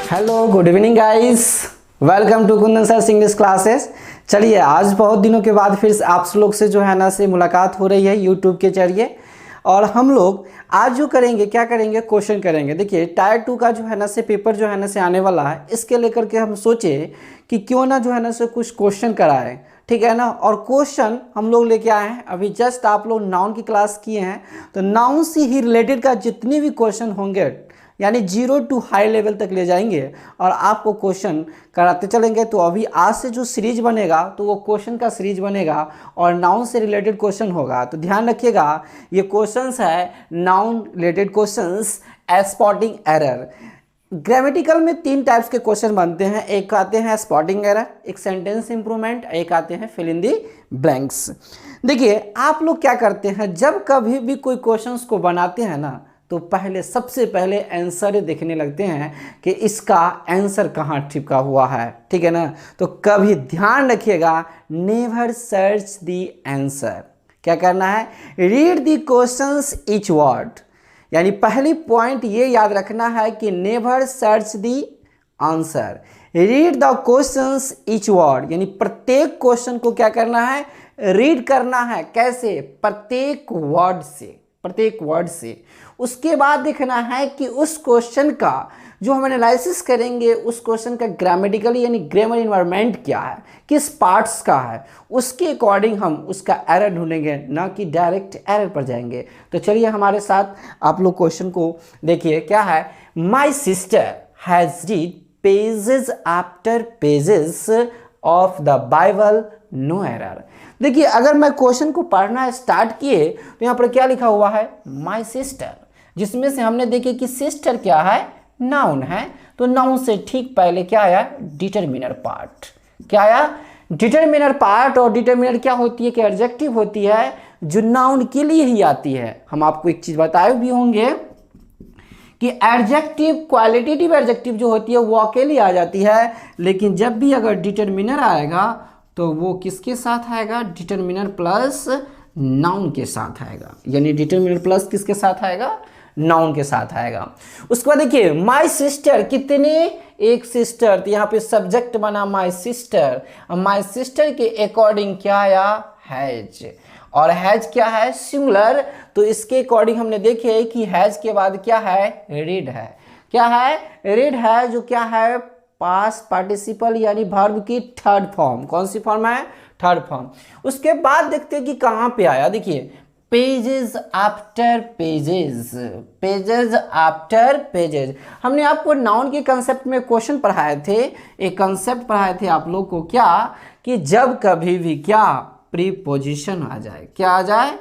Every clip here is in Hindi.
Hello, good evening guys, welcome to Kundan sir English classes. चलिए, आज बहुत दिनों के बाद फिर आप लोग से जो है ना से मुलाकात हो रही है यूट्यूब के जरिए। और हम लोग आज जो करेंगे, क्या करेंगे, क्वेश्चन करेंगे। देखिए, टायर 2 का जो है ना से पेपर जो है ना से आने वाला है, इसके लेकर के हम सोचे कि क्यों ना जो है ना से कुछ क्वेश्चन कराएं, ठीक है ना। और क्वेश्चन हम लोग लेके आए हैं, अभी जस्ट आप लोग नाउन की क्लास किए हैं, तो नाउन से ही रिलेटेड का जितने भी क्वेश्चन होंगे यानी 0 टू हाई लेवल तक ले जाएंगे और आपको क्वेश्चन कराते चलेंगे। तो अभी आज से जो सीरीज बनेगा तो वो क्वेश्चन का सीरीज बनेगा और नाउन से रिलेटेड क्वेश्चन होगा। तो ध्यान रखिएगा, ये क्वेश्चंस है noun related questions, spotting error. Grammatical में 3 टाइप्स के क्वेश्चन बनते हैं, एक आते हैं स्पॉटिंग एरर, एक सेंटेंस इंप्रूवमेंट, एक आते हैं फिल इन दी ब्लैंक्स। देखिए, आप लोग क्या करते हैं, जब कभी भी कोई क्वेश्चंस को बनाते हैं ना, तो पहले सबसे पहले आंसर देखने लगते हैं कि इसका आंसर कहाँ छिपका हुआ है, ठीक है ना। तो कभी ध्यान रखिएगा, नेवर सर्च दी आंसर। क्या करना है, read the questions each word. यानी पहली पॉइंट ये याद रखना है कि never search the answer, read the questions each word. यानी प्रत्येक क्वेश्चन को क्या करना है, रीड करना है। कैसे, प्रत्येक वर्ड से, प्रत्येक वर्ड से। उसके बाद देखना है कि उस क्वेश्चन का जो हम एनालिसिस करेंगे, उस क्वेश्चन का ग्रामेटिकली यानी ग्रामर इन्वायरमेंट क्या है, किस पार्ट्स का है, उसके अकॉर्डिंग हम उसका एरर ढूंढेंगे, ना कि डायरेक्ट एरर पर जाएंगे। तो चलिए हमारे साथ आप लोग क्वेश्चन को देखिए। क्या है, my sister has read pages after pages of the Bible, no error. देखिए, अगर मैं क्वेश्चन को पढ़ना स्टार्ट किए तो यहाँ पर क्या लिखा हुआ है, माई सिस्टर, जिसमें से हमने देखे कि सिस्टर क्या है, नाउन है। तो नाउन से ठीक पहले क्या आया, डिटरमिनर पार्ट। क्या आया, डिटरमिनर पार्ट। और डिटरमिनर क्या होती है, कि एडजेक्टिव होती है जो नाउन के लिए ही आती है। हम आपको एक चीज बताए भी होंगे कि एडजेक्टिव, क्वालिटेटिव एडजेक्टिव जो होती है वो अकेली आ जाती है, लेकिन जब भी अगर डिटरमिनर आएगा तो वो किसके साथ आएगा, डिटरमिनर प्लस नाउन के साथ आएगा। यानी डिटरमिनर प्लस किसके साथ आएगा, नाउन के साथ आएगा। उसके बाद देखिए, माई सिस्टर, कितने, एक सिस्टर, तो यहाँ पे सब्जेक्ट बना माई सिस्टर। माई सिस्टर के अकॉर्डिंग क्या आया, हैज। और हैज क्या है, सिंगुलर। तो इसके अकॉर्डिंग हमने देखे कि हैज के बाद क्या है, रीड है। क्या है, रीड है, जो क्या है, पास्ट पार्टिसिपल यानी वर्ब की थर्ड फॉर्म। कौन सी फॉर्म है, थर्ड फॉर्म। उसके बाद देखते हैं कि कहां पे आया। देखिए, pages after pages, pages after pages. हमने आपको नाउन के कंसेप्ट में क्वेश्चन पढ़ाए थे, एक कंसेप्ट पढ़ाए थे आप लोग को, क्या कि जब कभी भी क्या प्रीपोजिशन आ जाए, क्या आ जाए,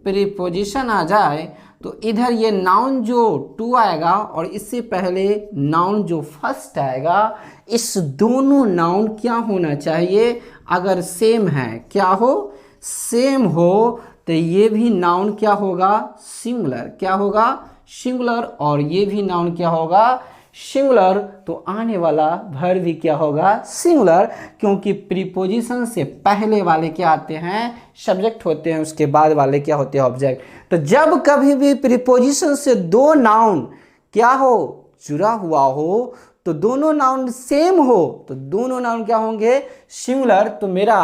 प्रीपोजिशन आ जाए, तो इधर ये नाउन जो 2 आएगा और इससे पहले नाउन जो फर्स्ट आएगा, इस दोनों नाउन क्या होना चाहिए, अगर सेम है, क्या हो, सेम हो, तो ये भी नाउन क्या होगा, सिंगुलर। क्या होगा, सिंगुलर। और ये भी नाउन क्या होगा, सिंगुलर। तो आने वाला वर्ब भी क्या होगा, सिंगुलर, क्योंकि प्रीपोजिशन से पहले वाले क्या आते हैं, सब्जेक्ट होते हैं, उसके बाद वाले क्या होते हैं, ऑब्जेक्ट। तो जब कभी भी प्रीपोजिशन से 2 नाउन क्या हो, जुड़ा हुआ हो, तो दोनों नाउन सेम हो, तो दोनों नाउन क्या होंगे, सिंगुलर। तो मेरा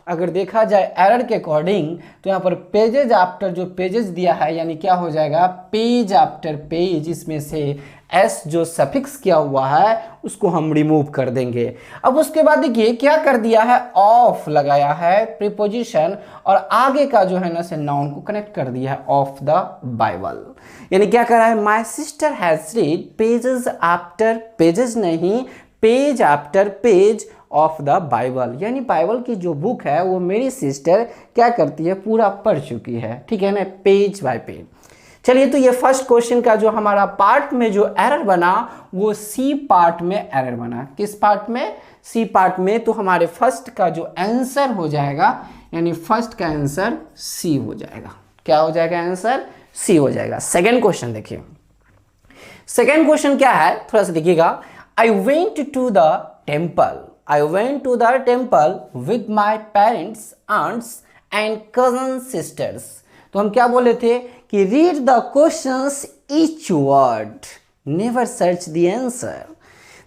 अगर देखा जाए एरर के अकॉर्डिंग, तो यहाँ पर पेजेज आफ्टर जो पेजेस दिया है, यानी क्या हो जाएगा, पेज आफ्टर पेज, इसमें से एस जो सफिक्स किया हुआ है उसको हम रिमूव कर देंगे। अब उसके बाद देखिए क्या कर दिया है, ऑफ लगाया है प्रीपोजिशन, और आगे का जो है ना से नाउन को कनेक्ट कर दिया है, ऑफ द बाइबल। यानी क्या कर रहा है, my sister has read pages after pages, नहीं, page after page of the Bible. यानी बाइबल की जो बुक है वो मेरी सिस्टर क्या करती है, पूरा पढ़ चुकी है, ठीक है ना, पेज बाय पेज। चलिए, तो ये फर्स्ट क्वेश्चन का जो हमारा पार्ट में जो एरर बना, वो सी पार्ट में एरर बना। किस पार्ट में, सी पार्ट में। तो हमारे फर्स्ट का जो आंसर हो जाएगा, यानी फर्स्ट का आंसर सी हो जाएगा। क्या हो जाएगा, आंसर सी हो जाएगा। सेकेंड क्वेश्चन देखिए, सेकेंड क्वेश्चन क्या है, थोड़ा सा देखिएगा। I went to the temple, I went to the temple with my parents, aunts and cousin sisters. तो हम क्या बोले थे कि read the questions each word, never search the answer.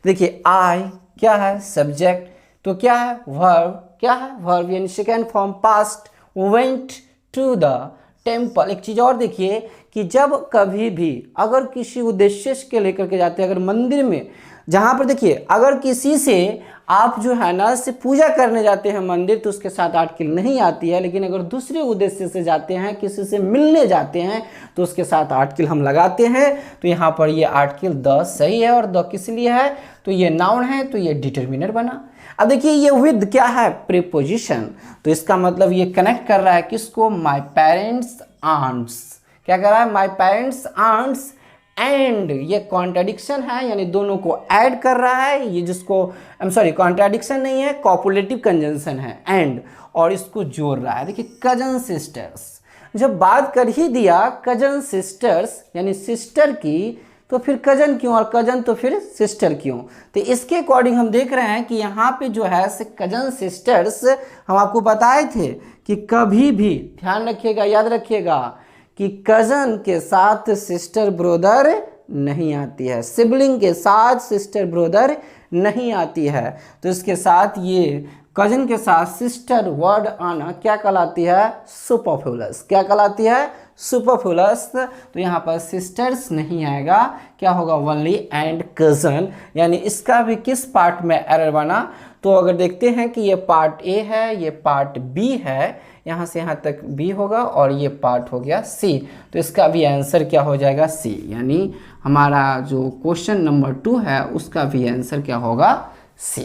देखिए आई क्या है, सब्जेक्ट, तो क्या है वर्ब, क्या है वर्ब यानी second form past, went to the temple. एक चीज और देखिए कि जब कभी भी अगर किसी उद्देश्य के लेकर के जाते हैं, अगर मंदिर में, जहाँ पर देखिए अगर किसी से आप जो है ना से पूजा करने जाते हैं मंदिर, तो उसके साथ 8 किल नहीं आती है, लेकिन अगर दूसरे उद्देश्य से जाते हैं, किसी से मिलने जाते हैं, तो उसके साथ 8 किल हम लगाते हैं। तो यहाँ पर ये 8 किल द सही है, और द किस लिए है, तो ये नाउन है, तो ये डिटर्मिनर बना। अब देखिए ये विद क्या है, प्रीपोजिशन, तो इसका मतलब ये कनेक्ट कर रहा है किसको, माय पेरेंट्स आंट्स। क्या कर रहा है, माय पेरेंट्स आंट्स एंड, ये कॉन्ट्राडिक्शन है यानी दोनों को ऐड कर रहा है, ये जिसको कॉन्ट्राडिक्शन नहीं है, कॉपुलेटिव कंजंक्शन है एंड, और इसको जोड़ रहा है। देखिए कजन सिस्टर्स, जब बात कर ही दिया कजन सिस्टर्स यानी सिस्टर की, तो फिर कजन क्यों, और कजन तो फिर सिस्टर क्यों। तो इसके अकॉर्डिंग हम देख रहे हैं कि यहाँ पे जो है कजन सिस्टर्स, हम आपको बताए थे कि कभी भी ध्यान रखिएगा, याद रखिएगा कि कजन के साथ सिस्टर ब्रदर नहीं आती है, सिबलिंग के साथ सिस्टर ब्रदर नहीं आती है। तो इसके साथ ये कजन के साथ सिस्टर वर्ड आना क्या कहलाती है, सुपरफ्लूअस। क्या कहलाती है, सुपरफ्लूअस। तो यहाँ पर सिस्टर्स नहीं आएगा, क्या होगा, ओनली एंड कजन। यानी इसका भी किस पार्ट में एरर बना, तो अगर देखते हैं कि ये पार्ट ए है, ये पार्ट बी है, यहाँ से यहाँ तक बी होगा, और ये पार्ट हो गया सी, तो इसका भी आंसर क्या हो जाएगा, सी। यानी हमारा जो क्वेश्चन नंबर 2 है उसका भी आंसर क्या होगा, सी।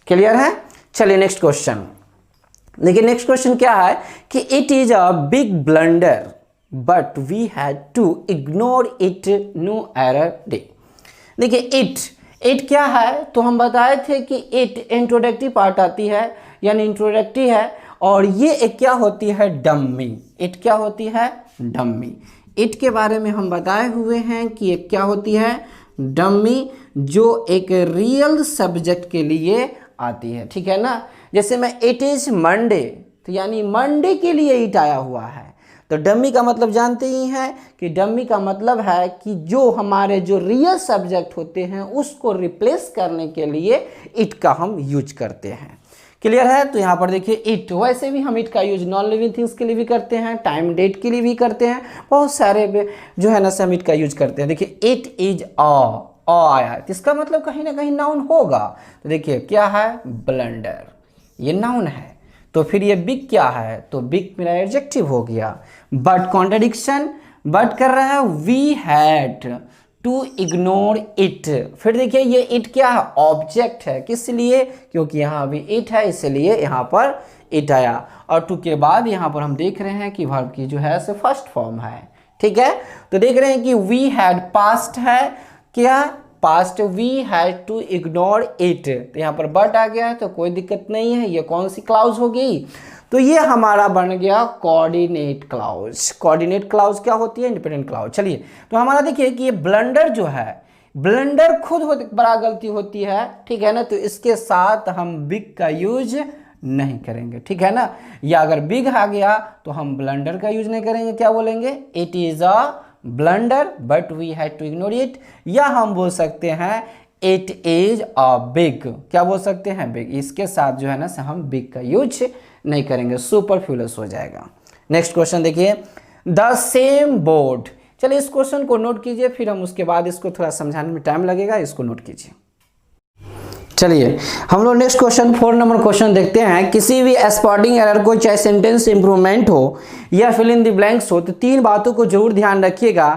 क्लियर है। चलिए नेक्स्ट क्वेश्चन देखिए। नेक्स्ट क्वेश्चन क्या है कि it is a big blunder but we had to ignore it, no error D. देखिए इट क्या है, तो हम बताए थे कि इट इंट्रोडक्टिव पार्ट आती है यानी इंट्रोडक्टिव है, और ये एक क्या होती है, डम्मी। इट क्या होती है, डम्मी। इट के बारे में हम बताए हुए हैं कि एक क्या होती है, डम्मी, जो एक रियल सब्जेक्ट के लिए आती है, ठीक है ना। जैसे मैं इट इज मंडे, तो यानी मंडे के लिए इट आया हुआ है। तो डम्मी का मतलब जानते ही हैं कि डम्मी का मतलब है कि जो हमारे जो रियल सब्जेक्ट होते हैं उसको रिप्लेस करने के लिए इट का हम यूज करते हैं। क्लियर है। तो यहाँ पर देखिए इट, वैसे भी हम इट का यूज नॉन लिविंग थिंग्स के लिए भी करते हैं, टाइम डेट के लिए भी करते हैं, बहुत सारे जो है ना हम इट का यूज करते हैं। देखिए इट इज आया है, तो इसका मतलब कहीं ना कहीं नाउन होगा। तो देखिए क्या है, ब्लंडर, ये नाउन है। तो फिर ये बिग क्या है, तो बिग मेरा एडजेक्टिव हो गया। बट कॉन्ट्रडिक्शन, बट कर रहा है we had to ignore it. फिर देखिए ये इट क्या है, ऑब्जेक्ट है, किस लिए, क्योंकि यहाँ भी इट है इसलिए यहाँ पर इट आया। और टू के बाद यहाँ पर हम देख रहे हैं कि वर्ब की जो है फर्स्ट फॉर्म है, ठीक है। तो देख रहे हैं कि वी हैड पास्ट है, क्या past, we had to ignore it. तो यहाँ पर बट आ गया है तो कोई दिक्कत नहीं है। ये कौन सी क्लाउज होगी, तो ये हमारा बन गया कोऑर्डिनेट क्लाउज। कोऑर्डिनेट क्लाउज क्या होती है, इंडिपेंडेंट क्लाउज। चलिए तो हमारा देखिए कि ये ब्लंडर जो है, ब्लंडर खुद बड़ा गलती होती है, ठीक है ना। तो इसके साथ हम बिग का यूज नहीं करेंगे, ठीक है ना। या अगर बिग आ गया तो हम ब्लंडर का यूज नहीं करेंगे, क्या बोलेंगे, it is a blunder but we had to ignore it. या हम बोल सकते हैं इट इज अ बिग, क्या बोल सकते हैं, बिग। इसके साथ जो है ना हम बिग का यूज नहीं करेंगे, सुपरफ्लूअस हो जाएगा। नेक्स्ट क्वेश्चन देखिए, द सेम बोर्ड। चलिए इस क्वेश्चन को नोट कीजिए, फिर हम उसके बाद इसको थोड़ा समझाने में टाइम लगेगा, इसको नोट कीजिए। चलिए हम लोग नेक्स्ट क्वेश्चन 4 नंबर क्वेश्चन देखते हैं। किसी भी स्पॉटिंग एरर को, चाहे सेंटेंस इंप्रूवमेंट हो या फिल इन द ब्लैंक्स हो, तो 3 बातों को जरूर ध्यान रखिएगा।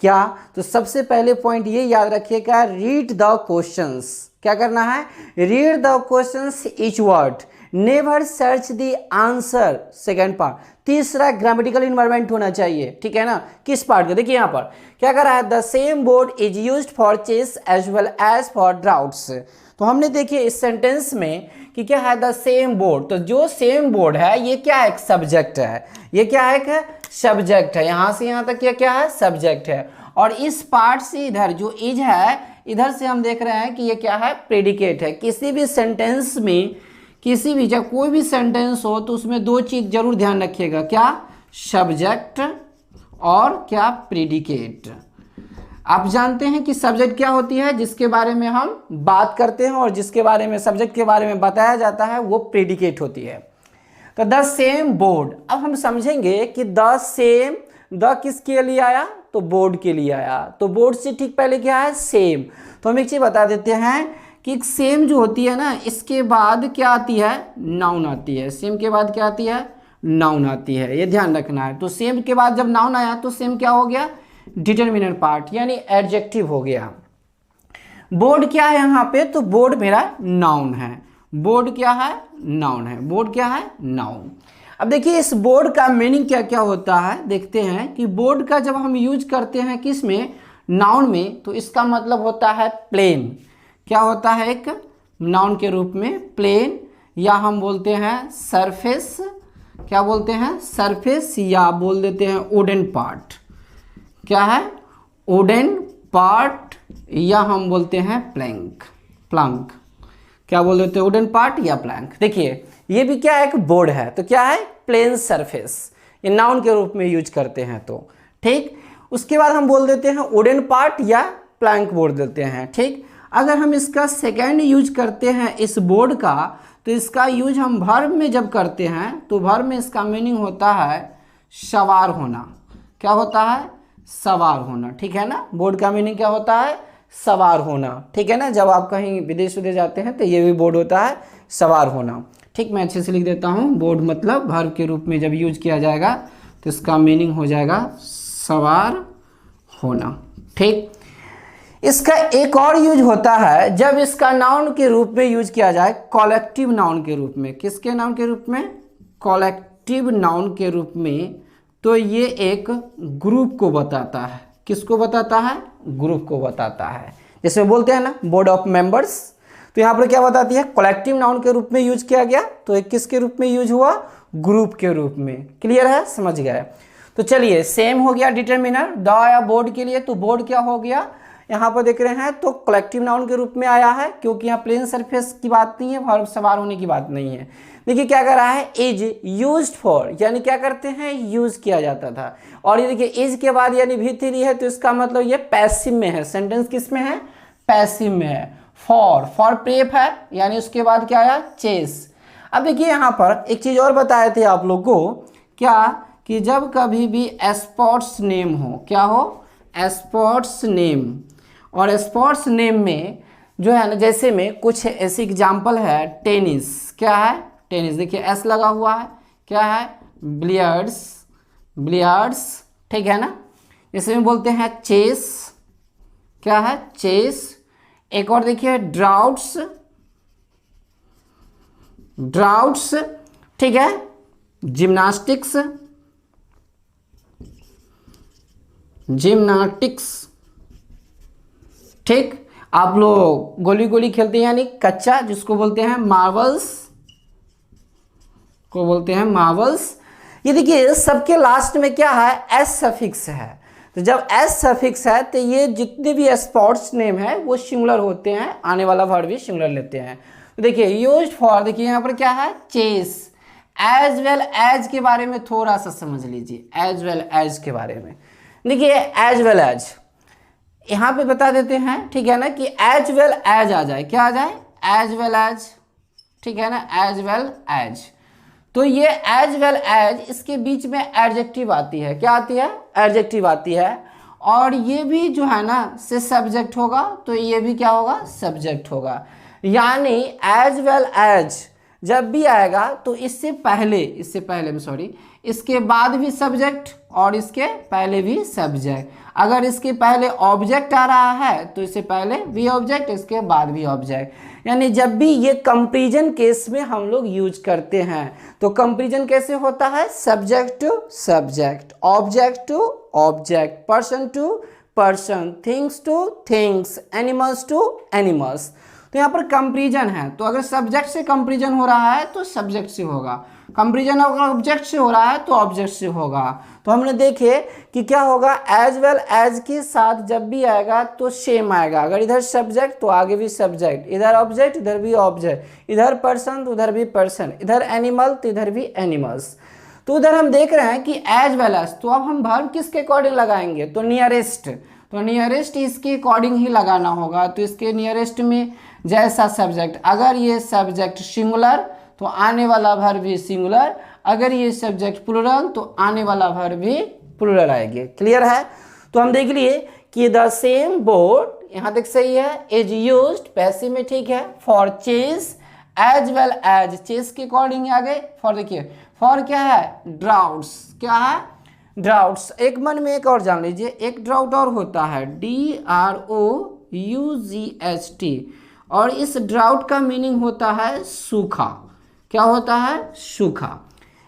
क्या, तो सबसे पहले पॉइंट ये याद रखिएगा, रीड द क्वेश्चंस। क्या करना है, read the questions each word, never search the answer. Second part. तीसरा, ग्रामेटिकल इन्वायरमेंट होना चाहिए, ठीक है ना। किस पार्ट का, देखिए यहाँ पर क्या कर रहा है, the same board is used for chess as well as for draughts. तो हमने देखिए इस सेंटेंस में कि क्या है, द सेम बोर्ड, तो जो सेम बोर्ड है ये क्या है, एक सब्जेक्ट है। ये क्या है, एक सब्जेक्ट है, यहाँ से यहाँ तक ये क्या है, सब्जेक्ट है। और इस पार्ट से इधर जो इज है, इधर से हम देख रहे हैं कि ये क्या है, प्रेडिकेट है। किसी भी सेंटेंस में, किसी भी जब कोई भी सेंटेंस हो तो उसमें 2 चीज जरूर ध्यान रखिएगा, क्या, सब्जेक्ट और क्या, प्रेडिकेट। आप जानते हैं कि सब्जेक्ट क्या होती है, जिसके बारे में हम बात करते हैं और जिसके बारे में सब्जेक्ट के बारे में बताया जाता है वो प्रेडिकेट होती है। तो द सेम बोर्ड, अब हम समझेंगे कि द सेम, द किसके लिए आया, तो बोर्ड के लिए आया। तो बोर्ड से ठीक पहले क्या है, सेम। तो हम एक चीज बता देते हैं कि सेम जो होती है ना, इसके बाद क्या आती है, नाउन आती है। सेम के बाद क्या आती है, नाउन आती है, ये ध्यान रखना है। तो सेम के बाद जब नाउन आया तो सेम क्या हो गया, डिटरमिनर पार्ट यानी एडजेक्टिव हो गया। बोर्ड क्या है यहाँ पे, तो बोर्ड मेरा नाउन है। बोर्ड क्या है, नाउन है। बोर्ड क्या है, नाउन। अब देखिए इस बोर्ड का मीनिंग क्या क्या होता है, देखते हैं कि बोर्ड का जब हम यूज करते हैं किस में, नाउन में, तो इसका मतलब होता है प्लेन। क्या होता है, एक नाउन के रूप में प्लेन, या हम बोलते हैं सरफेस, क्या बोलते हैं, सरफेस, या बोल देते हैं वुडन पार्ट। क्या है, वुडन पार्ट, या हम बोलते हैं प्लैंक, प्लैंक, क्या बोल देते हैं, वुडन पार्ट या प्लैंक। देखिए ये भी क्या है, एक बोर्ड है। तो क्या है, प्लेन सरफेस, ये नाउन के रूप में यूज करते हैं। तो ठीक, उसके बाद हम बोल देते हैं वुडन पार्ट या प्लैंक बोल देते हैं। ठीक, अगर हम इसका सेकेंड यूज करते हैं इस बोर्ड का, तो इसका यूज हम वर्ब में जब करते हैं तो वर्ब में इसका मीनिंग होता है सवार होना। क्या होता है, सवार होना। ठीक है ना, बोर्ड का मीनिंग क्या होता है, सवार होना। ठीक है ना, जब आप कहीं विदेश विदेश जाते हैं तो ये भी बोर्ड होता है सवार होना। ठीक, मैं अच्छे से लिख देता हूँ, बोर्ड मतलब वर्ब के रूप में जब यूज किया जाएगा तो इसका मीनिंग हो जाएगा सवार होना। ठीक, इसका एक और यूज होता है जब इसका नाउन के रूप में यूज किया जाए, कलेक्टिव नाउन के रूप में। किसके नाउन के रूप में, कलेक्टिव नाउन के रूप में। तो ये एक ग्रुप को बताता है। किसको बताता है, ग्रुप को बताता है। जैसे बोलते हैं ना बोर्ड ऑफ मेंबर्स, तो यहाँ पर क्या बताती है, कलेक्टिव नाउन के रूप में यूज किया गया। तो एक किसके रूप में यूज हुआ, ग्रुप के रूप में। क्लियर है, समझ गए। तो चलिए सेम हो गया डिटरमिनर, द आया बोर्ड के लिए। तो बोर्ड क्या हो गया, यहाँ पर देख रहे हैं तो कलेक्टिव नाउन के रूप में आया है, क्योंकि यहाँ प्लेन सरफेस की बात नहीं है, वर्ब सवार होने की बात नहीं है। देखिए क्या कर रहा है, इज यूज्ड फॉर, यानी क्या करते हैं, यूज किया जाता था। और ये देखिए इज के बाद यानी भी थ्री है, तो इसका मतलब ये पैसिव में है। सेंटेंस किस में है, पैसिव में है। फॉर प्रेप है, यानी उसके बाद क्या आया, चेस। अब देखिए यहाँ पर एक चीज और बताए थे आप लोग को, क्या कि जब कभी भी स्पोर्ट्स नेम हो, क्या हो, स्पोर्ट्स नेम, और स्पोर्ट्स नेम में जो है ना, जैसे में कुछ ऐसे एग्जाम्पल है, टेनिस, क्या है, टेनिस, देखिए एस लगा हुआ है, क्या है, बिलियर्ड्स, बिलियर्ड्स। ठीक है ना, जैसे में बोलते हैं चेस, क्या है, चेस। एक और देखिए ड्राउट्स, ड्राउट्स। ठीक है, जिम्नास्टिक्स, जिम्नास्टिक्स। ठीक, आप लोग गोली गोली खेलते हैं यानी कच्चा, जिसको बोलते हैं मार्बल्स, को बोलते हैं मार्बल्स। ये देखिए सबके लास्ट में क्या है, एस सफिक्स है। तो जब एस सफिक्स है तो ये जितने भी स्पोर्ट्स नेम है वो सिंगुलर होते हैं, आने वाला वर्ड भी सिंगुलर लेते हैं। तो देखिए यूज्ड फॉर, देखिए यहाँ पर क्या है, चेस। एज वेल एज के बारे में थोड़ा सा समझ लीजिए, एज वेल एज के बारे में। देखिए एज वेल एज यहाँ पे बता देते हैं, ठीक है ना, कि एज वेल एज आ जाए, क्या आ जाए, एज वेल एज। ठीक है ना, एज वेल एज। तो ये एज वेल एज, इसके बीच में एडजेक्टिव आती है, क्या आती है, एडजेक्टिव आती है। और ये भी जो है ना से सब्जेक्ट होगा, तो ये भी क्या होगा, सब्जेक्ट होगा। यानी एज वेल एज जब भी आएगा तो इससे पहले सॉरी, इसके बाद भी सब्जेक्ट और इसके पहले भी सब्जेक्ट। अगर इसके पहले ऑब्जेक्ट आ रहा है तो इससे पहले भी ऑब्जेक्ट, इसके बाद भी ऑब्जेक्ट। यानी जब भी ये कंपैरिजन केस में हम लोग यूज करते हैं, तो कंपैरिजन कैसे होता है, subject to subject, object to object, person to person, things to things, animals to animals. तो यहाँ पर कंपैरिजन है, तो अगर सब्जेक्ट से कंपैरिजन हो रहा है तो सब्जेक्ट से होगा, कंपैरिजन अगर ऑब्जेक्ट से हो रहा है तो ऑब्जेक्ट से होगा। तो हमने देखे कि क्या होगा, एज वेल एज के साथ जब भी आएगा तो सेम आएगा। अगर इधर सब्जेक्ट तो आगे भी सब्जेक्ट, इधर ऑब्जेक्ट इधर भी ऑब्जेक्ट, इधर पर्सन तो उधर भी पर्सन, इधर एनिमल तो इधर भी एनिमल्स। तो उधर हम देख रहे हैं कि एज वेल एज, तो अब हम वर्ब किसके अकॉर्डिंग लगाएंगे, तो नियरेस्ट। तो नियरेस्ट इसके अकॉर्डिंग ही लगाना होगा। तो इसके नियरेस्ट में जैसा सब्जेक्ट, अगर ये सब्जेक्ट सिंगुलर तो आने वाला वर्ब भी सिंगुलर, अगर ये सब्जेक्ट प्लूरल तो आने वाला वर्ब भी प्लूरल आएगी। क्लियर है? तो हम देख लिए कि द सेम बोर्ड, यहाँ तक सही है, इज यूज्ड पैसिव में, ठीक है, for chess as well as, chess के अकॉर्डिंग आ गए, फॉर देखिए फॉर क्या है, ड्राउट्स, क्या है, ड्राउट्स। एक मन में एक और जान लीजिए, एक ड्राउट और होता है DROUGHT, और इस ड्राउट का मीनिंग होता है सूखा। क्या होता है? सूखा।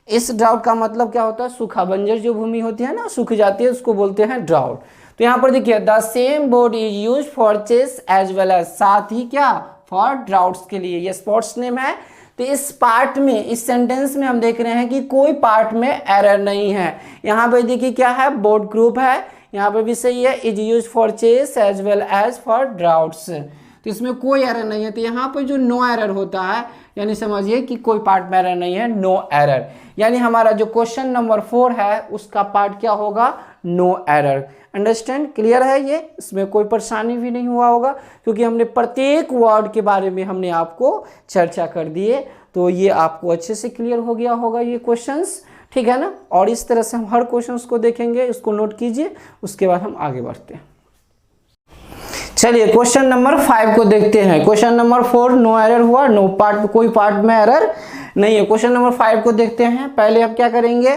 इस ड्राउट का मतलब क्या होता है? सूखा, बंजर जो भूमि होती है ना, सूख जाती है, उसको बोलते हैं ड्राउट। तो यहाँ पर देखिए the same board is use for chess as well as, साथ ही क्या, फॉर ड्राउट्स के लिए। ये स्पोर्ट्स नेम है। तो इस पार्ट में, इस सेंटेंस में हम देख रहे हैं कि कोई पार्ट में एरर नहीं है। यहाँ पर देखिए क्या है, बोर्ड ग्रुप है, यहाँ पर भी सही है, is use for chess as well as for draughts, तो इसमें कोई एरर नहीं है। तो यहाँ पर जो नो एरर होता है, यानी समझिए कि कोई पार्ट में एरर नहीं है, नो एरर, यानी हमारा जो क्वेश्चन नंबर 4 है उसका पार्ट क्या होगा, नो एरर। अंडरस्टैंड? क्लियर है? ये इसमें कोई परेशानी भी नहीं हुआ होगा, क्योंकि हमने प्रत्येक वर्ड के बारे में हमने आपको चर्चा कर दिए। तो ये आपको अच्छे से क्लियर हो गया होगा ये क्वेश्चंस, ठीक है ना। और इस तरह से हम हर क्वेश्चंस को देखेंगे, इसको नोट कीजिए, उसके बाद हम आगे बढ़ते हैं। चलिए क्वेश्चन नंबर 5 को देखते हैं। क्वेश्चन नंबर 4 नो एरर हुआ, नो पार्ट, कोई पार्ट में एरर नहीं है। क्वेश्चन नंबर 5 को देखते हैं। पहले हम क्या करेंगे,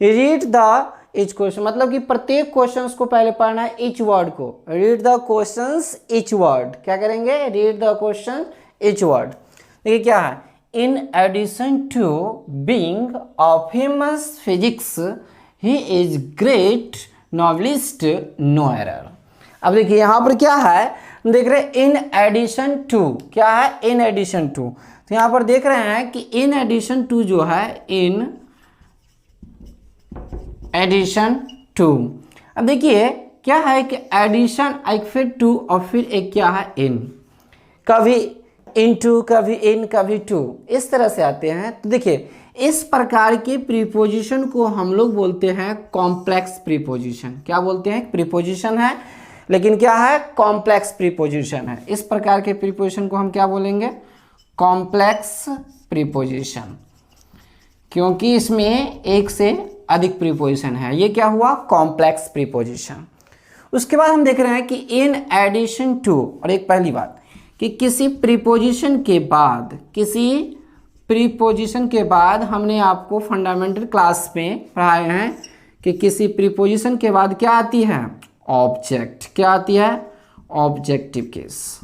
रीड द ईच क्वेश्चन, मतलब कि प्रत्येक क्वेश्चंस को पहले पढ़ना है, ईच वर्ड को, read the questions each word. क्या करेंगे, read the question each word. देखिए क्या है, in addition to being a famous physics he is great novelist, no error. अब देखिए यहाँ पर क्या है, देख रहे हैं इन एडिशन टू, क्या है, इन एडिशन टू। तो यहाँ पर देख रहे हैं कि इन एडिशन टू जो है, इन एडिशन टू। अब देखिए क्या है कि एडिशन, एक फिर टू और फिर एक क्या है, इन, कभी इन टू, कभी इन, कभी टू, इस तरह से आते हैं। तो देखिए इस प्रकार के प्रीपोजिशन को हम लोग बोलते हैं कॉम्प्लेक्स प्रीपोजिशन। क्या बोलते हैं, प्रीपोजिशन है लेकिन क्या है, कॉम्प्लेक्स प्रीपोजिशन है। इस प्रकार के प्रीपोजिशन को हम क्या बोलेंगे, कॉम्प्लेक्स प्रीपोजिशन, क्योंकि इसमें एक से अधिक प्रीपोजिशन है। ये क्या हुआ, कॉम्प्लेक्स प्रीपोजिशन। उसके बाद हम देख रहे हैं कि इन एडिशन टू, और एक पहली बात कि किसी प्रीपोजिशन के बाद, किसी प्रीपोजिशन के बाद हमने आपको फंडामेंटल क्लास में पढ़ाए हैं कि किसी प्रीपोजिशन के बाद क्या आती है, ऑब्जेक्ट। क्या आती है, ऑब्जेक्टिव केस,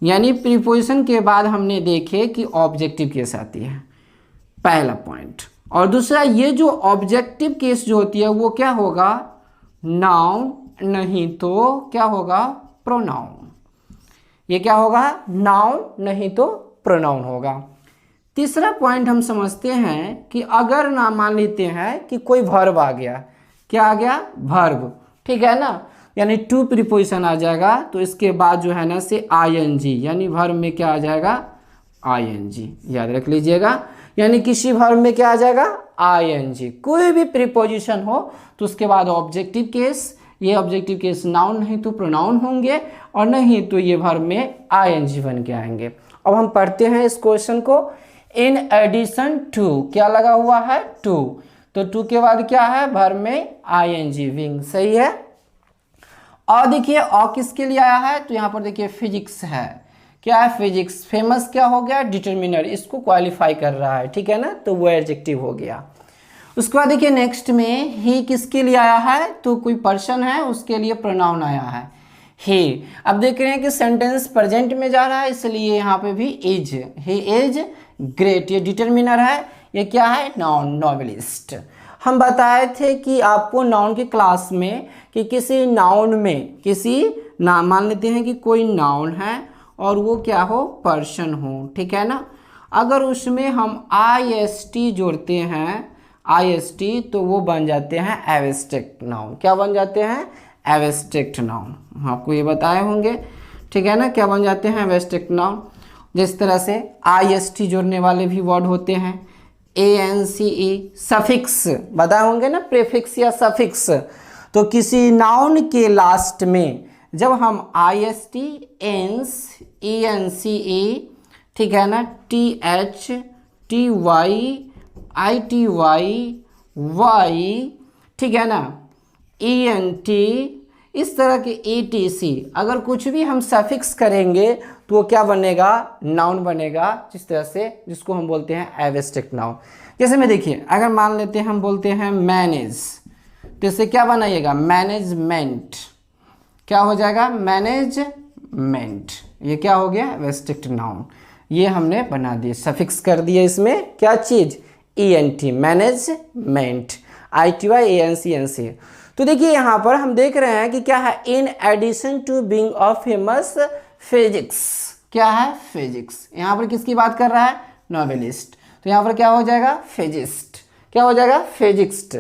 यानी प्रीपोजिशन के बाद हमने देखे कि ऑब्जेक्टिव केस आती है, पहला पॉइंट। और दूसरा, ये जो ऑब्जेक्टिव केस जो होती है वो क्या होगा, नाउन, नहीं तो क्या होगा, प्रोनाउन। ये क्या होगा, नाउन नहीं तो प्रोनाउन होगा। तीसरा पॉइंट हम समझते हैं कि अगर ना मान लेते हैं कि कोई वर्ब आ गया, क्या आ गया, वर्ब, ठीक है ना, यानी टू प्रीपोजिशन आ जाएगा, तो इसके बाद जो है ना से ING, यानी वर्ब में क्या आ जाएगा, ING, याद रख लीजिएगा। यानी किसी वर्ब में क्या आ जाएगा, ING। कोई भी प्रीपोजिशन हो तो उसके बाद ऑब्जेक्टिव केस, ये ऑब्जेक्टिव केस नाउन नहीं तो प्रोनाउन होंगे, और नहीं तो ये वर्ब में ING बन के आएंगे। अब हम पढ़ते हैं इस क्वेश्चन को। इन एडिशन टू, क्या लगा हुआ है, टू, तो टू के बाद क्या है, वर्ब में ING, विंग, सही है। और देखिए और किसके लिए आया है, तो यहाँ पर देखिए फिजिक्स है, क्या है, फिजिक्स। फेमस क्या हो गया, डिटरमिनर, इसको क्वालिफाई कर रहा है, ठीक है ना, तो वो एडजेक्टिव हो गया। उसके बाद देखिए नेक्स्ट में ही किसके लिए आया है, तो कोई पर्सन है उसके लिए प्रोनाउन आया है, ही। अब देख रहे हैं कि सेंटेंस प्रेजेंट में जा रहा है, इसलिए यहाँ पे भी इज, ही इज ग्रेट, ये डिटरमिनर है, ये क्या है, नाउन, नॉवेलिस्ट। हम बताए थे कि आपको नाउन की क्लास में कि किसी नाउन में, किसी नाम, मान लेते हैं कि कोई नाउन है और वो क्या हो, पर्सन हो, ठीक है ना, अगर उसमें हम IST जोड़ते हैं, IST, तो वो बन जाते हैं एब्स्ट्रैक्ट नाउन। क्या बन जाते हैं, एब्स्ट्रैक्ट नाउन, आपको ये बताए होंगे, ठीक है ना, क्या बन जाते हैं, एब्स्ट्रैक्ट नाउन। जिस तरह से IST जोड़ने वाले भी वर्ड होते हैं, ANCE, सफिक्स बताए होंगे ना, प्रीफिक्स या सफिक्स, तो किसी नाउन के लास्ट में जब हम IST एंस ENCE, ठीक है ना, TH TY ITY Y, ठीक है ना, ENT, इस तरह के ETC, अगर कुछ भी हम सफिक्स करेंगे तो वो क्या बनेगा, नाउन बनेगा, जिस तरह से जिसको हम बोलते हैं एब्स्ट्रैक्ट नाउन। जैसे में देखिए, अगर मान लेते हैं हम बोलते हैं मैनेज, तो इससे क्या बनाइएगा, मैनेजमेंट, क्या हो जाएगा, मैनेजमेंट। ये क्या हो गया, एब्स्ट्रैक्ट नाउन, ये हमने बना दिए, सफिक्स कर दिए इसमें क्या चीज, ENT, मैनेजमेंट, ITY ANC। तो देखिए यहाँ पर हम देख रहे हैं कि क्या है, in addition to being a famous physics, क्या है, फिजिक्स। यहाँ पर किसकी बात कर रहा है, नॉवेलिस्ट, तो यहाँ पर क्या हो जाएगा, फिजिस्ट, क्या हो जाएगा, फिजिक्स्ट।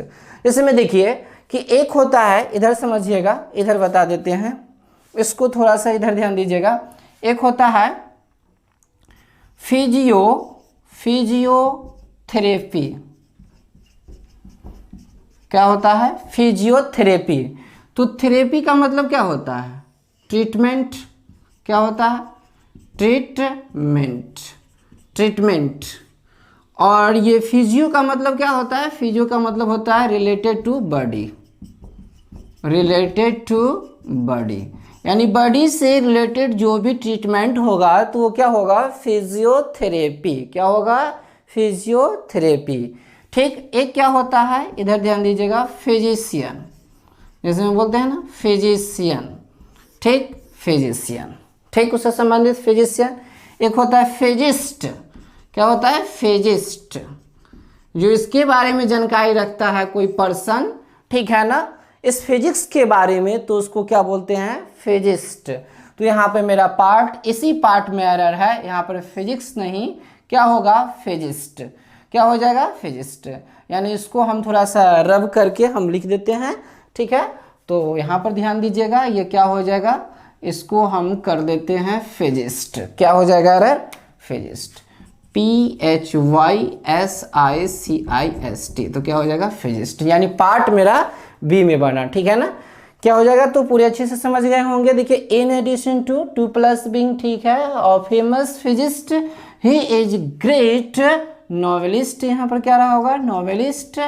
जैसे में देखिए कि एक होता है, इधर समझिएगा, इधर बता देते हैं, इसको थोड़ा सा इधर ध्यान दीजिएगा। एक होता है फिजियोथेरेपी, क्या होता है, फिजियोथेरेपी। तो थेरेपी का मतलब क्या होता है, ट्रीटमेंट, क्या होता है, ट्रीटमेंट, ट्रीटमेंट। और ये फिजियो का मतलब क्या होता है, फिजियो का मतलब होता है related to body, related to body, यानी बॉडी से रिलेटेड जो भी ट्रीटमेंट होगा तो वो क्या होगा, फिजियोथेरेपी, क्या होगा, फिजियोथेरेपी। ठीक, एक क्या होता है, इधर ध्यान दीजिएगा, फिजिशियन, जैसे हम बोलते हैं ना, फिजिशियन, ठीक, फिजिशियन, ठीक, उससे संबंधित फिजिशियन। एक होता है फिजिस्ट, क्या होता है, फिजिस्ट, जो इसके बारे में जानकारी रखता है कोई पर्सन, ठीक है ना, इस फिजिक्स के बारे में, तो उसको क्या बोलते हैं, फिजिस्ट। तो यहाँ पे मेरा पार्ट, इसी पार्ट में एरर है, यहाँ पर फिजिक्स नहीं, क्या होगा, फिजिस्ट, क्या हो जाएगा, फिजिस्ट। यानी इसको हम थोड़ा सा रब करके हम लिख देते हैं, ठीक है। तो यहाँ पर ध्यान दीजिएगा, ये क्या हो जाएगा, इसको हम कर देते हैं फिजिस्ट, क्या हो जाएगा एरर, फिजिस्ट, PHYSICIST, तो क्या हो जाएगा, फिजिस्ट। यानी पार्ट मेरा बी में बना, ठीक है ना, क्या हो जाएगा, तो पूरे अच्छे से समझ गए होंगे। देखिए, in addition to 2 plus being, ठीक है, और famous physicist, he is great novelist, यहाँ पर क्या रहा होगा, नॉवेलिस्ट,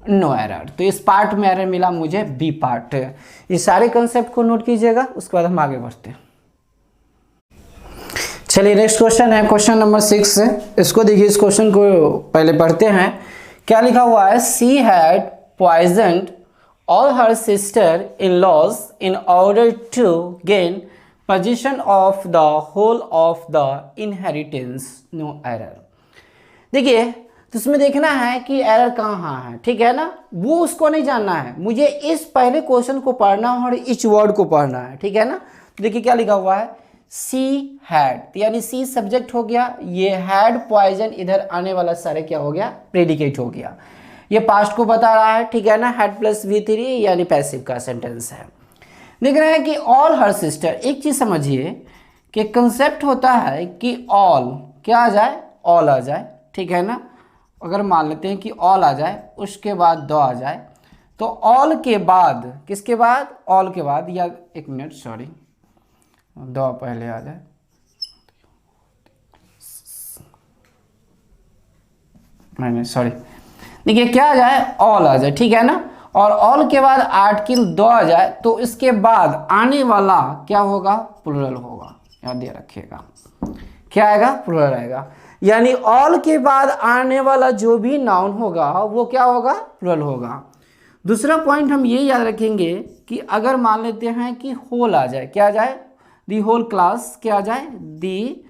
नो एरर। तो इस पार्ट में एरर मिला मुझे, बी पार्ट। ये सारे कंसेप्ट को नोट कीजिएगा, उसके बाद हम आगे बढ़ते हैं। चलिए नेक्स्ट क्वेश्चन है, क्वेश्चन नंबर 6। इसको देखिए, इस क्वेश्चन को पहले पढ़ते हैं। क्या लिखा हुआ है, she had poisoned all her sister-in-laws in order to gain possession of the whole of the inheritance, no error। देखिए, तो इसमें देखना है कि एरर कहाँ है, ठीक है ना, वो उसको नहीं जानना है, मुझे इस पहले क्वेश्चन को पढ़ना है और इच वर्ड को पढ़ना है, ठीक है ना। तो देखिए क्या लिखा हुआ है, सी हैड, तो यानी सी सब्जेक्ट हो गया, ये हैड पॉइजन, इधर आने वाला सारे क्या हो गया, प्रेडिकेट हो गया। ये पास्ट को बता रहा है, ठीक है ना, हैड प्लस V3 यानी पैसिव का सेंटेंस है। देख रहे हैं कि ऑल हर सिस्टर, एक चीज समझिए कि कंसेप्ट होता है कि ऑल क्या आ जाए, ऑल आ जाए, ठीक है ना। अगर मान लेते हैं कि ऑल आ जाए, उसके बाद दो आ जाए, तो ऑल के बाद किसके बाद, ऑल के बाद, या एक मिनट सॉरी, दो पहले आ जाए, नहीं सॉरी, देखिए क्या आ जाए, ऑल आ जाए, ठीक है ना, और ऑल के बाद 8 की 2 आ जाए, तो इसके बाद आने वाला क्या होगा, प्लूरल होगा, याद रखिएगा, क्या आएगा, प्लूरल आएगा। यानी ऑल के बाद आने वाला जो भी नाउन होगा वो क्या होगा, प्लूरल होगा। दूसरा पॉइंट हम ये याद रखेंगे कि अगर मान लेते हैं कि होल आ जाए, क्या आ जाए, दी होल क्लास, क्या आ जाए, दी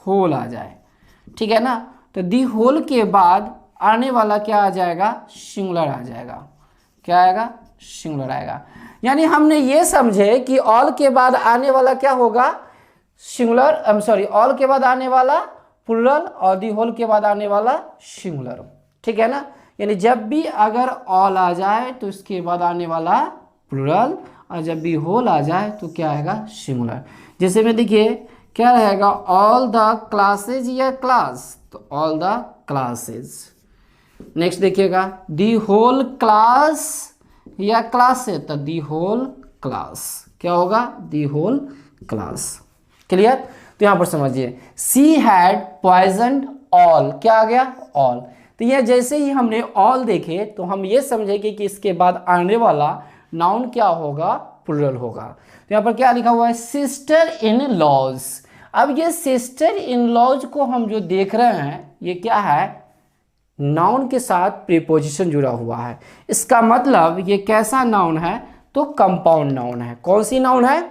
होल आ जाए, ठीक है ना, तो दी होल के बाद आने वाला क्या आ जाएगा, सिंगुलर आ जाएगा, क्या आएगा, सिंगुलर आएगा। यानी हमने ये समझे कि ऑल के बाद आने वाला क्या होगा, singular, I am sorry, all के बाद आने वाला प्लूरल और दी होल के बाद आने वाला सिंगुलर, ठीक है ना। यानी जब भी अगर ऑल आ जाए तो इसके बाद आने वाला प्लूरल, और जब भी होल आ जाए तो क्या आएगा, सिंगुलर। जैसे में देखिए क्या रहेगा, ऑल द क्लासेज या क्लास, तो ऑल द क्लासेज। नेक्स्ट देखिएगा, दी होल क्लास या क्लास से, तो दी होल क्लास क्या होगा, दी होल क्लास। क्लियर। तो यहां पर समझिए सी हैड पॉइजन्ड ऑल, क्या आ गया, ऑल। तो यह जैसे ही हमने ऑल देखे तो हम ये समझेंगे कि इसके बाद आने वाला नाउन क्या होगा, प्लूरल होगा। तो यहाँ पर क्या लिखा हुआ है, सिस्टर इन लॉज। अब ये सिस्टर इन लॉज को हम जो देख रहे हैं ये क्या है, नाउन के साथ प्रीपोजिशन जुड़ा हुआ है। इसका मतलब ये कैसा नाउन है, तो कंपाउंड नाउन है। कौन सी नाउन है,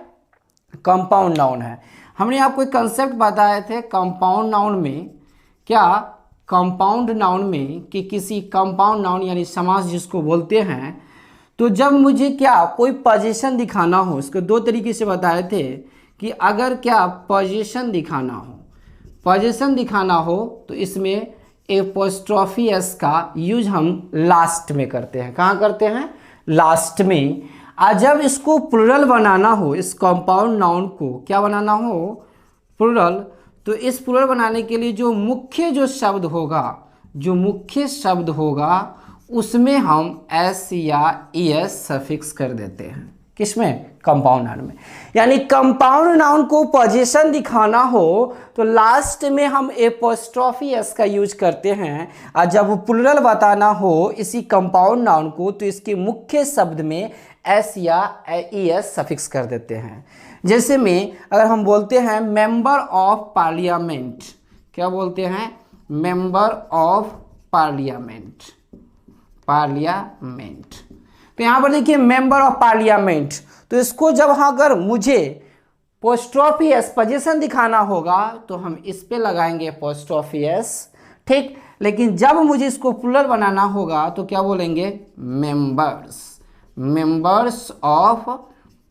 कंपाउंड नाउन है। हमने आपको एक कंसेप्ट बताए थे कंपाउंड नाउन में, क्या कंपाउंड नाउन में कि किसी कंपाउंड नाउन यानी समास जिसको बोलते हैं, तो जब मुझे क्या कोई पोजीशन दिखाना हो, इसको दो तरीके से बताए थे कि अगर क्या पोजीशन दिखाना हो, पोजीशन दिखाना हो तो इसमें एपोस्ट्रोफी एस का यूज हम लास्ट में करते हैं। कहाँ करते हैं, लास्ट में। और जब इसको प्लूरल बनाना हो, इस कंपाउंड नाउन को क्या बनाना हो, प्लूरल, तो इस प्लूरल बनाने के लिए जो मुख्य शब्द होगा, जो मुख्य शब्द होगा उसमें हम एस या एस सफिक्स कर देते हैं। किसमें, कंपाउंड नाउन में। यानी कंपाउंड नाउन को पोजीशन दिखाना हो तो लास्ट में हम एपोस्ट्रोफी एस का यूज करते हैं, और जब प्लूरल बताना हो इसी कंपाउंड नाउन को तो इसके मुख्य शब्द में एस या एस सफिक्स कर देते हैं। जैसे में अगर हम बोलते हैं मेंबर ऑफ पार्लियामेंट, क्या बोलते हैं, मेंबर ऑफ पार्लियामेंट, पार्लियामेंट। तो यहां पर देखिए मेंबर ऑफ पार्लियामेंट, तो इसको जब अगर मुझे पोस्ट्रोफी एस पोजीशन दिखाना होगा तो हम इस पे लगाएंगे पोस्ट्रोफी एस, ठीक। लेकिन जब मुझे इसको प्लूरल बनाना होगा तो क्या बोलेंगे, मेंबर्स, मेंबर्स ऑफ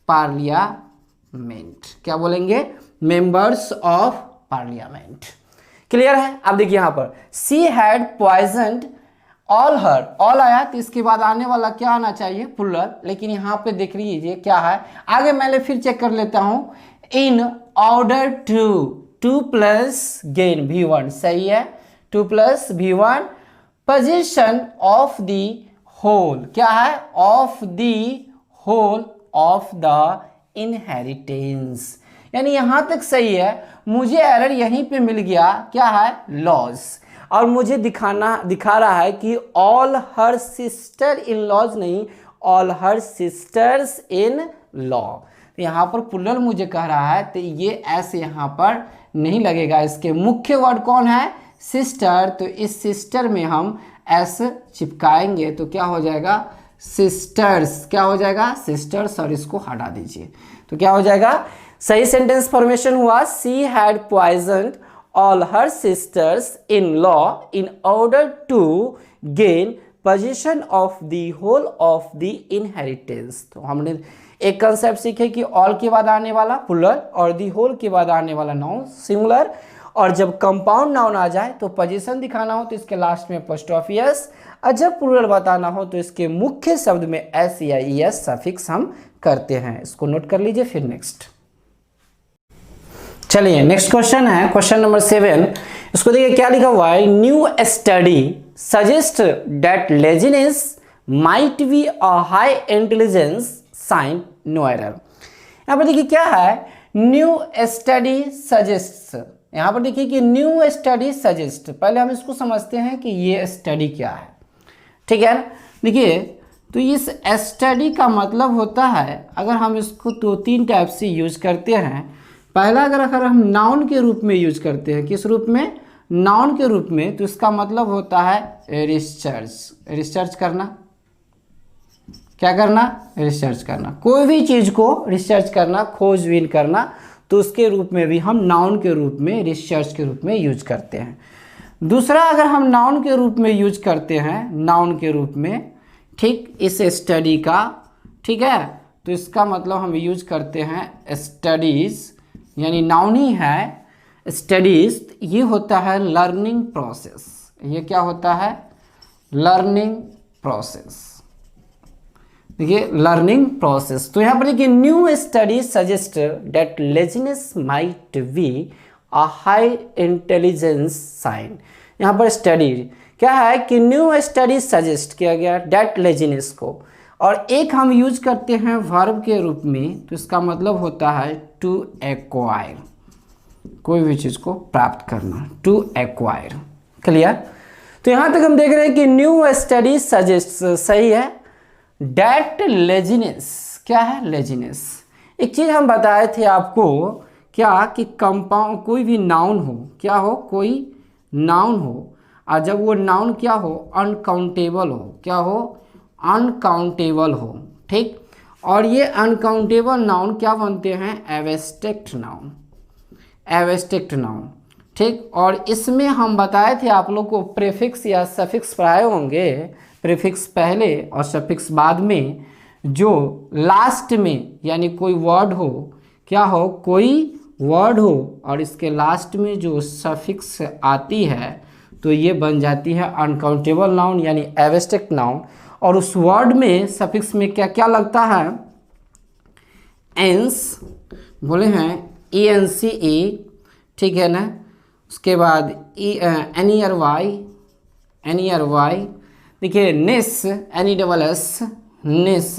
पार्लियामेंट, क्या बोलेंगे, मेंबर्स ऑफ पार्लियामेंट। क्लियर है। अब देखिए यहां पर she had poisoned all her, all आया तो इसके बाद आने वाला क्या आना चाहिए, प्लूरल, लेकिन यहाँ पे देख लीजिए क्या है, आगे मैं फिर चेक कर लेता हूँ। In order to plus gain V1, सही है, 2 plus V1, position of the whole, क्या है, of the whole of the inheritance. यानी यहां तक सही है, मुझे एरर यहीं पे मिल गया, क्या है, लॉज, और मुझे दिखा रहा है कि all her sister in laws, नहीं, all her sisters in law. तो यहाँ पर प्लूरल मुझे कह रहा है तो ये ऐसे यहाँ पर नहीं लगेगा। इसके मुख्य वर्ड कौन है, सिस्टर, तो इस सिस्टर में हम एस चिपकाएंगे तो क्या हो जाएगा, सिस्टर्स, क्या हो जाएगा, सिस्टर्स, और इसको हटा दीजिए तो क्या हो जाएगा, सही सेंटेंस फॉर्मेशन हुआ, she had poisoned all her sisters in law in order to gain possession of the whole of the inheritance। तो हमने एक कंसेप्ट सीखे कि all के बाद आने वाला प्लूरल और the whole के बाद आने वाला नाउन सिंगुलर, और जब कंपाउंड नाउन आ जाए तो पोजीशन दिखाना हो तो इसके लास्ट में अपोस्ट्रोफी एस, और जब प्लूरल बताना हो तो इसके मुख्य शब्द में एस या एस सफिक्स हम करते हैं। इसको नोट कर लीजिए। फिर नेक्स्ट चलिए नेक्स्ट क्वेश्चन है, क्वेश्चन नंबर 7। इसको देखिए क्या लिखा हुआ है, new study suggest that laziness might be a high intelligence sign, no error. यहाँ पर देखिए क्या है, न्यू स्टडी सजेस्ट। यहाँ पर देखिए कि न्यू स्टडी सजेस्ट, पहले हम इसको समझते हैं कि ये स्टडी क्या है, ठीक है। देखिए तो इस स्टडी का मतलब होता है, अगर हम इसको 2-3 टाइप से यूज करते हैं। पहला अगर हम नाउन के रूप में यूज करते हैं, किस रूप में, नाउन के रूप में, तो इसका मतलब होता है रिसर्च, रिसर्च करना, क्या करना, रिसर्च करना, कोई भी चीज़ को रिसर्च करना, खोजबीन करना, तो उसके रूप में भी हम नाउन के रूप में, रिसर्च के रूप में यूज करते हैं। दूसरा अगर हम नाउन के रूप में यूज करते हैं, नाउन के रूप में, ठीक, इस स्टडी का, ठीक है, तो इसका मतलब हम यूज करते हैं स्टडीज, यानी नाउन ही है स्टडीज, ये होता है लर्निंग प्रोसेस। ये क्या होता है, लर्निंग प्रोसेस, देखिए लर्निंग प्रोसेस। तो यहाँ पर देखिए new study suggest that laziness might be a high intelligence sign. यहाँ पर स्टडी क्या है कि न्यू स्टडी सजेस्ट किया गया दैट लेजीनेस को, और एक हम यूज करते हैं वर्ब के रूप में, तो इसका मतलब होता है टू एक्वायर, कोई भी चीज़ को प्राप्त करना, टू एक्वायर। क्लियर? तो यहाँ तक हम देख रहे हैं कि न्यू स्टडी सजेस्ट सही है। डेट लेजीनेस, क्या है? लेजीनेस। एक चीज़ हम बताए थे आपको, क्या कि कंपाउंड कोई भी नाउन हो, क्या हो? कोई नाउन हो, और जब वो नाउन क्या हो? अनकाउंटेबल हो। क्या हो? अनकाउंटेबल हो। ठीक, और ये अनकाउंटेबल नाउन क्या बनते हैं? Abstract noun, abstract noun. ठीक, और इसमें हम बताए थे आप लोग को प्रीफिक्स या सफिक्स पढ़ाए होंगे, प्रीफिक्स पहले और सफिक्स बाद में, जो लास्ट में यानी कोई वर्ड हो, क्या हो? कोई वर्ड हो और इसके लास्ट में जो सफिक्स आती है तो ये बन जाती है अनकाउंटेबल नाउन यानी एब्स्ट्रैक्ट नाउन। और उस वर्ड में सफिक्स में क्या क्या लगता है? एंस बोले हैं, ई एन सी ई, ठीक है ना। उसके बाद N E R Y, N E R Y. देखिए ness, N E double S, ness.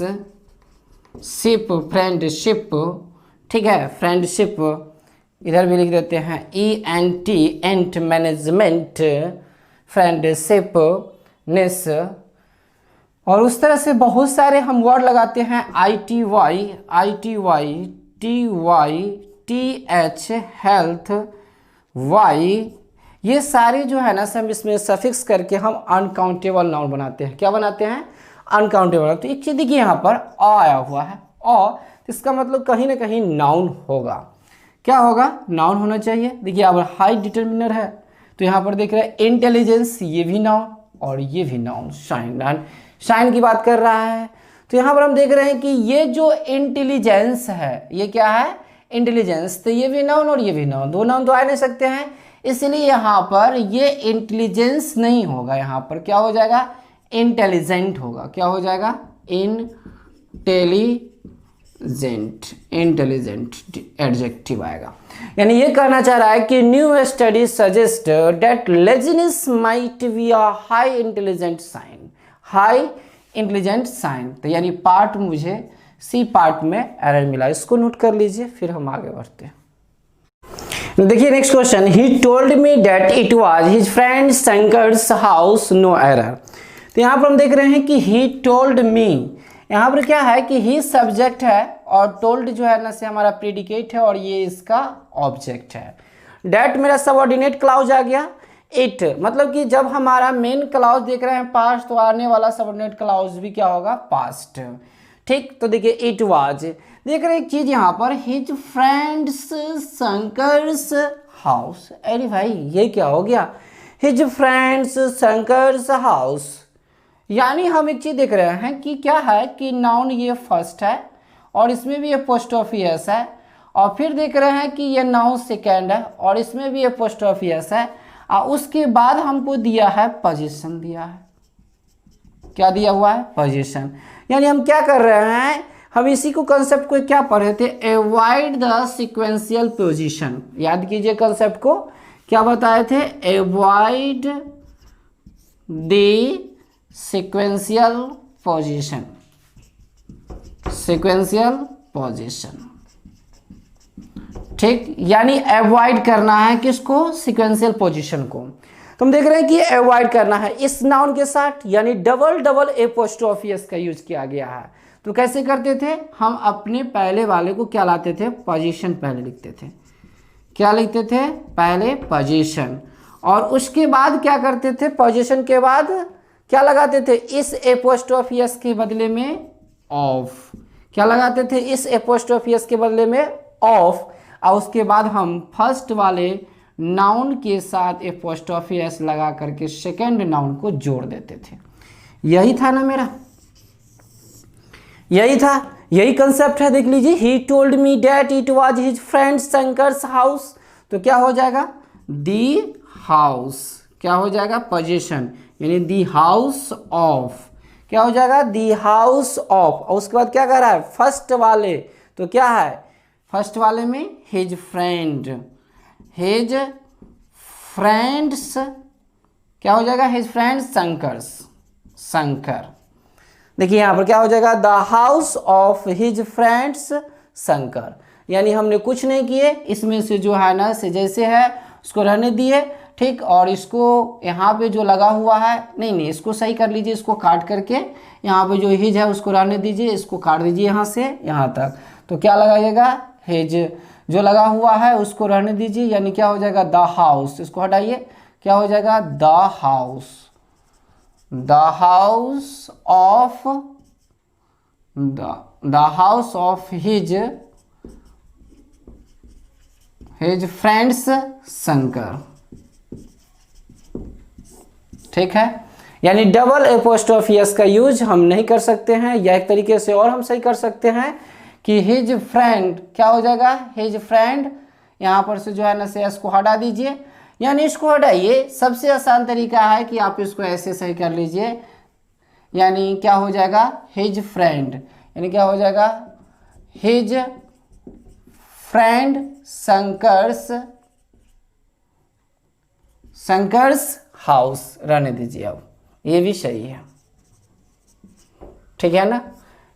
Ship, friendship, ठीक है, फ्रेंडशिप। इधर भी लिख देते हैं E N T, ent, management, friendship, ness. और उस तरह से बहुत सारे हम वर्ड लगाते हैं, I T Y, I T Y, T Y, T H, health, Y. ये सारे जो है ना सब इसमें सफिक्स करके हम अनकाउंटेबल नाउन बनाते हैं। क्या बनाते हैं? अनकाउंटेबल। तो एक चीज़ देखिए यहाँ पर अ आया हुआ है, अ, इसका मतलब कहीं ना कहीं नाउन होगा। क्या होगा? नाउन होना चाहिए। देखिए यहाँ पर हाई डिटर्मिनर है, तो यहाँ पर देख रहे हैं इंटेलिजेंस, ये भी नाउन और ये भी नाउन। शाइन, शाइन की बात कर रहा है, तो यहाँ पर हम देख रहे हैं कि ये जो इंटेलिजेंस है, ये क्या है? इंटेलिजेंस। तो ये भी नाउन और ये भी नाउन, दो नाउन तो आ नहीं सकते हैं, इसलिए यहाँ पर ये इंटेलिजेंस नहीं होगा, यहाँ पर क्या हो जाएगा? इंटेलिजेंट होगा। क्या हो जाएगा? इंटेलिजेंट, इंटेलिजेंट एडजेक्टिव आएगा। यानी ये कहना चाह रहा है कि new study suggest that laziness might be a high intelligent sign, high intelligent sign. तो यानी पार्ट मुझे सी पार्ट में एरर मिला, इसको नोट कर लीजिए, फिर हम आगे बढ़ते हैं। देखिए next question, he told me that it was his friend Shankar's house, no error. तो यहाँ पर हम देख रहे हैं कि ही टोल्ड मी, यहाँ पर क्या है कि ही सब्जेक्ट है और टोल्ड जो है ना से हमारा प्रीडिकेट है और ये इसका ऑब्जेक्ट है। डेट मेरा सबऑर्डिनेट क्लाउज आ गया। इट मतलब कि जब हमारा मेन क्लाउज देख रहे हैं पास्ट, तो आने वाला सबऑर्डिनेट क्लाउज भी क्या होगा? पास्ट। ठीक, तो देखिए इट वाज, देख रहे एक चीज यहाँ पर, हिज फ्रेंड्स शंकर्स हाउस। अरे भाई ये क्या हो गया? हिज फ्रेंड्स शंकर्स हाउस, यानी हम एक चीज देख रहे हैं कि क्या है कि नाउन ये फर्स्ट है और इसमें भी ये पोस्ट ऑफ एस है, और फिर देख रहे हैं कि ये नाउन सेकेंड है और इसमें भी ये पोस्ट ऑफ एस है, और उसके बाद हमको दिया है पोजीशन, दिया है। क्या दिया हुआ है? पोजीशन। यानी हम क्या कर रहे हैं? हम इसी को कंसेप्ट को क्या पढ़े थे? Avoid the sequential position. याद कीजिए कंसेप्ट को, क्या बताए थे? Avoid the sequential position, sequential position. ठीक, यानी अवॉइड करना है किसको? सीक्वेंशियल पोजीशन को। तो हम देख रहे हैं कि अवॉइड करना है इस नाउन के साथ, यानी डबल एपोस्ट्रोफी एस का यूज किया गया है। तो कैसे करते थे हम? अपने पहले वाले को क्या लाते थे? पोजीशन पहले लिखते थे। क्या लिखते थे? पहले पोजीशन, और उसके बाद क्या करते थे? पोजीशन के बाद क्या लगाते थे? इस एपोस्ट्रोफी एस के बदले में ऑफ। क्या लगाते थे? इस एपोस्ट्रोफी एस के बदले में ऑफ, और उसके बाद हम फर्स्ट वाले नाउन के साथ एपोस्ट्रोफी एस लगा करके सेकेंड नाउन को जोड़ देते थे। यही था ना मेरा, यही था, यही कंसेप्ट है। देख लीजिए, he told me that it was his friend Shankar's house, तो क्या हो जाएगा? The house. क्या हो जाएगा? पोजीशन, यानी दी हाउस ऑफ। क्या हो जाएगा? दी हाउस ऑफ, और उसके बाद क्या कर रहा है? फर्स्ट वाले, तो क्या है? फर्स्ट वाले में हिज फ्रेंड, हिज फ्रेंड्स, क्या हो जाएगा? His friend Shankar's, Shankar. देखिए यहाँ पर क्या हो जाएगा, the house of his friends Shankar, यानी हमने कुछ नहीं किए, इसमें से जो है ना से जैसे है उसको रहने दिए, ठीक। और इसको यहाँ पे जो लगा हुआ है, नहीं इसको सही कर लीजिए, इसको काट करके यहाँ पे जो हिज है उसको रहने दीजिए, इसको काट दीजिए यहाँ से यहाँ तक, तो क्या लगाइएगा, हिज जो लगा हुआ है उसको रहने दीजिए, यानी क्या हो जाएगा, द हाउस, इसको हटाइए, क्या हो जाएगा, the house of his friends Shankar, ठीक है। यानी डबल एपोस्ट्रोफी एस का यूज हम नहीं कर सकते हैं, या एक तरीके से और हम सही कर सकते हैं कि हिज फ्रेंड, क्या हो जाएगा, हिज फ्रेंड, यहाँ पर से जो है ना से एस को हटा दीजिए, यानी इसको हटाइए। सबसे आसान तरीका है कि आप इसको ऐसे सही कर लीजिए, यानी क्या हो जाएगा, हिज फ्रेंड, यानी क्या हो जाएगा, हिज फ्रेंड शंकर्स हाउस रहने दीजिए, अब ये भी सही है, ठीक है ना।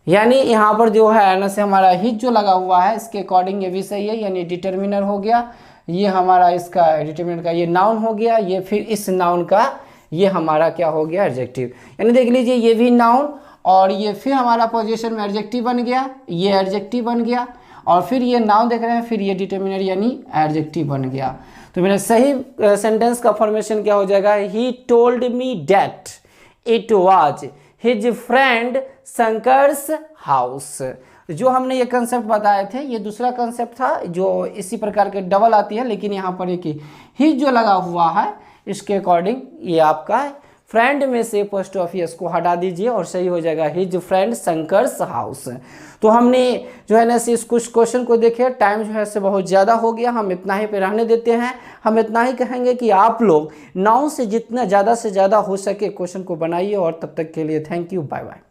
यानी यहाँ पर जो है ना से हमारा हिज जो लगा हुआ है इसके अकॉर्डिंग ये भी सही है, यानी डिटर्मिनर हो गया, ये हमारा इसका डिटर्मिनर का ये नाउन हो गया, ये फिर इस नाउन का ये हमारा क्या हो गया, एडजेक्टिव। यानी देख लीजिए ये भी नाउन और ये फिर हमारा पोजीशन में एडजेक्टिव बन गया, ये एडजेक्टिव बन गया, और फिर ये नाउन देख रहे हैं, फिर ये डिटर्मिनर यानी एडजेक्टिव बन गया। तो मेरा सही सेंटेंस का फॉर्मेशन क्या हो जाएगा, he told me that it was his friend Shankar's house. जो हमने ये कंसेप्ट बताए थे ये दूसरा कंसेप्ट था जो इसी प्रकार के डबल आती है, लेकिन यहाँ पर एक ही जो लगा हुआ है इसके अकॉर्डिंग ये आपका फ्रेंड में से पोस्ट ऑफिस को हटा दीजिए और सही हो जाएगा हिज फ्रेंड शंकर्स हाउस। तो हमने जो है ना इस कुछ क्वेश्चन को देखे, टाइम जो है से बहुत ज़्यादा हो गया, हम इतना ही पे रहने देते हैं। हम इतना ही कहेंगे कि आप लोग नाउन से जितना ज़्यादा से ज़्यादा हो सके क्वेश्चन को बनाइए, और तब तक के लिए थैंक यू, बाय बाय।